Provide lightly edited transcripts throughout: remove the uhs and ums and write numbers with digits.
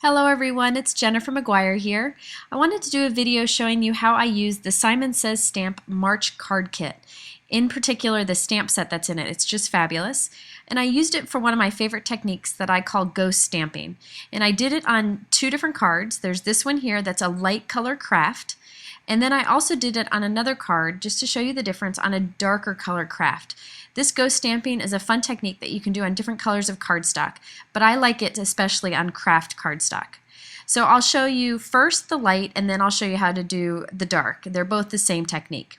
Hello everyone, it's Jennifer McGuire here. I wanted to do a video showing you how I use the Simon Says Stamp March card kit. In particular, the stamp set that's in it. It's just fabulous. And I used it for one of my favorite techniques that I call ghost stamping. And I did it on two different cards. There's this one here that's a light color Kraft. And then I also did it on another card just to show you the difference on a darker color Kraft. This ghost stamping is a fun technique that you can do on different colors of cardstock, but I like it especially on Kraft cardstock. So I'll show you first the light and then I'll show you how to do the dark. They're both the same technique.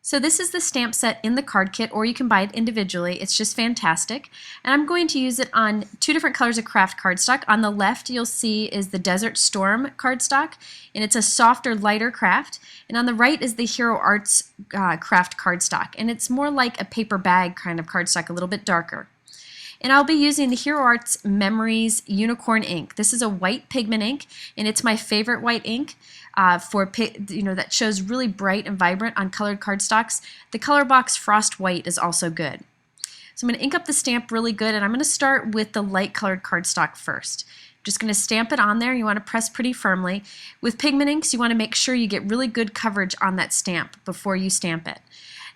So this is the stamp set in the card kit, or you can buy it individually. It's just fantastic. And I'm going to use it on two different colors of Kraft cardstock. On the left you'll see is the Desert Storm cardstock, and it's a softer, lighter Kraft. And on the right is the Hero Arts Kraft cardstock, and it's more like a paper bag kind of cardstock, a little bit darker. And I'll be using the Hero Arts Memories Unicorn ink. This is a white pigment ink, and it's my favorite white ink that shows really bright and vibrant on colored cardstocks. The Color Box Frost White is also good. So I'm going to ink up the stamp really good, and I'm going to start with the light colored cardstock first. Just going to stamp it on there. You want to press pretty firmly. With pigment inks, you want to make sure you get really good coverage on that stamp before you stamp it.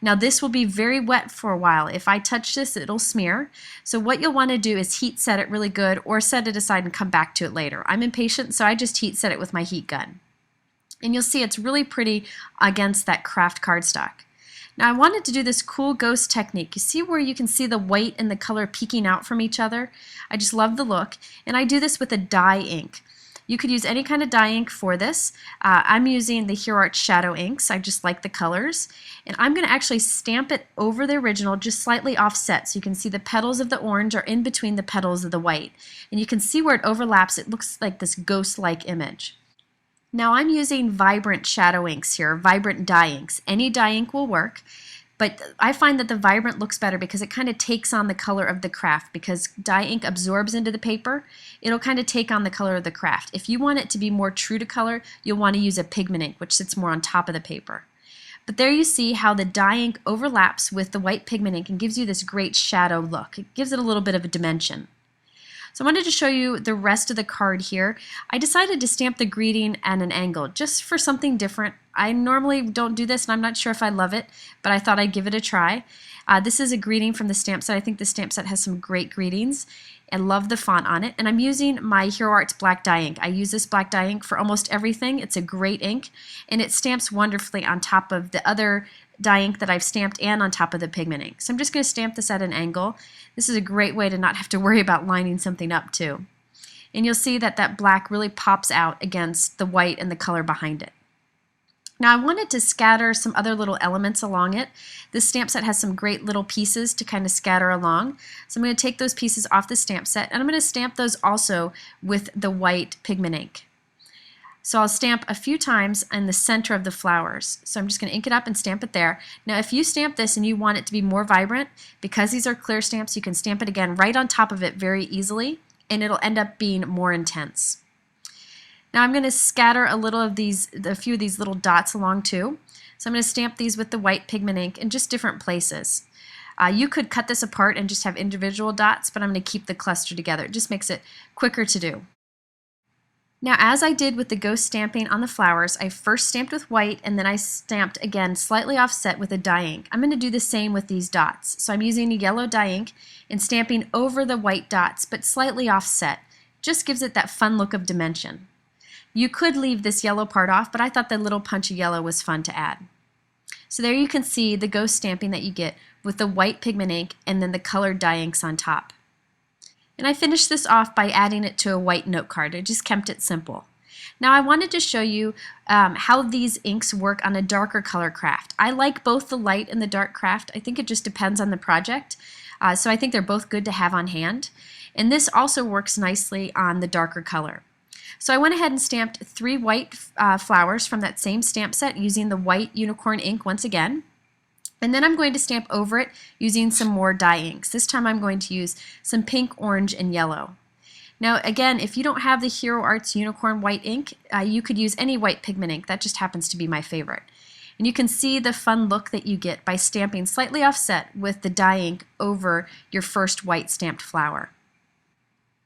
Now this will be very wet for a while. If I touch this, it'll smear. So what you'll want to do is heat set it really good, or set it aside and come back to it later. I'm impatient, so I just heat set it with my heat gun. And you'll see it's really pretty against that Kraft cardstock. Now I wanted to do this cool ghost technique. You see where you can see the white and the color peeking out from each other? I just love the look. And I do this with a dye ink. You could use any kind of dye ink for this. I'm using the Hero Arts Shadow inks. I just like the colors. And I'm going to actually stamp it over the original, just slightly offset. So you can see the petals of the orange are in between the petals of the white. And you can see where it overlaps. It looks like this ghost-like image. Now I'm using vibrant shadow inks here, vibrant dye inks. Any dye ink will work. But I find that the vibrant looks better because it kind of takes on the color of the Kraft. Because dye ink absorbs into the paper, it'll kind of take on the color of the Kraft. If you want it to be more true to color, you'll want to use a pigment ink, which sits more on top of the paper. But there you see how the dye ink overlaps with the white pigment ink and gives you this great shadow look. It gives it a little bit of a dimension. So I wanted to show you the rest of the card here. I decided to stamp the greeting at an angle just for something different. I normally don't do this and I'm not sure if I love it, but I thought I'd give it a try. This is a greeting from the stamp set. I think the stamp set has some great greetings. I love the font on it, and I'm using my Hero Arts black dye ink. I use this black dye ink for almost everything. It's a great ink, and it stamps wonderfully on top of the other dye ink that I've stamped and on top of the pigment ink. So I'm just going to stamp this at an angle. This is a great way to not have to worry about lining something up too. And you'll see that that black really pops out against the white and the color behind it. Now I wanted to scatter some other little elements along it. This stamp set has some great little pieces to kind of scatter along. So I'm going to take those pieces off the stamp set, and I'm going to stamp those also with the white pigment ink. So I'll stamp a few times in the center of the flowers. So I'm just going to ink it up and stamp it there. Now if you stamp this and you want it to be more vibrant, because these are clear stamps, you can stamp it again right on top of it very easily, and it'll end up being more intense. Now I'm going to scatter a few of these little dots along too. So I'm going to stamp these with the white pigment ink in just different places. You could cut this apart and just have individual dots, but I'm going to keep the cluster together. It just makes it quicker to do. Now as I did with the ghost stamping on the flowers, I first stamped with white and then I stamped again slightly offset with a dye ink. I'm going to do the same with these dots. So I'm using a yellow dye ink and stamping over the white dots, but slightly offset. Just gives it that fun look of dimension. You could leave this yellow part off, but I thought the little punch of yellow was fun to add. So there you can see the ghost stamping that you get with the white pigment ink and then the colored dye inks on top. And I finished this off by adding it to a white note card. I just kept it simple. Now I wanted to show you how these inks work on a darker color Kraft. I like both the light and the dark Kraft. I think it just depends on the project. So I think they're both good to have on hand. And this also works nicely on the darker color. So I went ahead and stamped 3 white flowers from that same stamp set using the white unicorn ink once again. And then I'm going to stamp over it using some more dye inks. This time I'm going to use some pink, orange, and yellow. Now again, if you don't have the Hero Arts Unicorn white ink, you could use any white pigment ink. That just happens to be my favorite. And you can see the fun look that you get by stamping slightly offset with the dye ink over your first white stamped flower.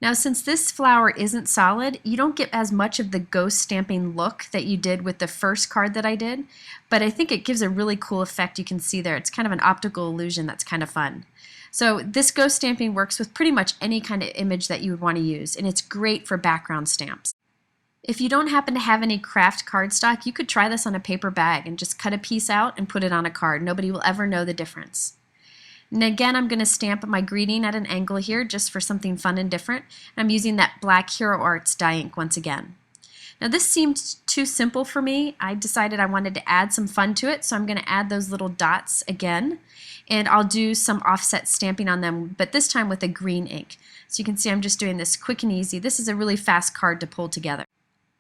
Now, since this flower isn't solid, you don't get as much of the ghost stamping look that you did with the first card that I did, but I think it gives a really cool effect. You can see there, it's kind of an optical illusion that's kind of fun. So this ghost stamping works with pretty much any kind of image that you would want to use, and it's great for background stamps. If you don't happen to have any Kraft cardstock, you could try this on a paper bag and just cut a piece out and put it on a card. Nobody will ever know the difference. And again, I'm going to stamp my greeting at an angle here just for something fun and different. I'm using that black Hero Arts dye ink once again. Now this seemed too simple for me. I decided I wanted to add some fun to it, so I'm going to add those little dots again. And I'll do some offset stamping on them, but this time with a green ink. So you can see I'm just doing this quick and easy. This is a really fast card to pull together.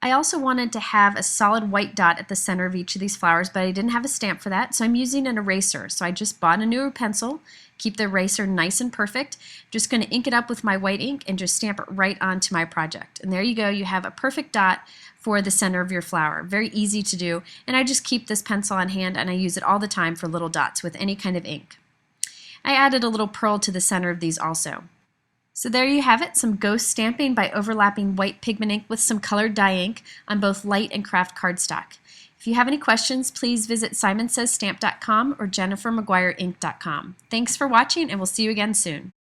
I also wanted to have a solid white dot at the center of each of these flowers, but I didn't have a stamp for that, so I'm using an eraser. So I just bought a newer pencil, keep the eraser nice and perfect. Just going to ink it up with my white ink and just stamp it right onto my project. And there you go, you have a perfect dot for the center of your flower. Very easy to do, and I just keep this pencil on hand and I use it all the time for little dots with any kind of ink. I added a little pearl to the center of these also. So there you have it, some ghost stamping by overlapping white pigment ink with some colored dye ink on both light and Kraft cardstock. If you have any questions, please visit simonsaysstamp.com or jennifermcguireinc.com. Thanks for watching, and we'll see you again soon.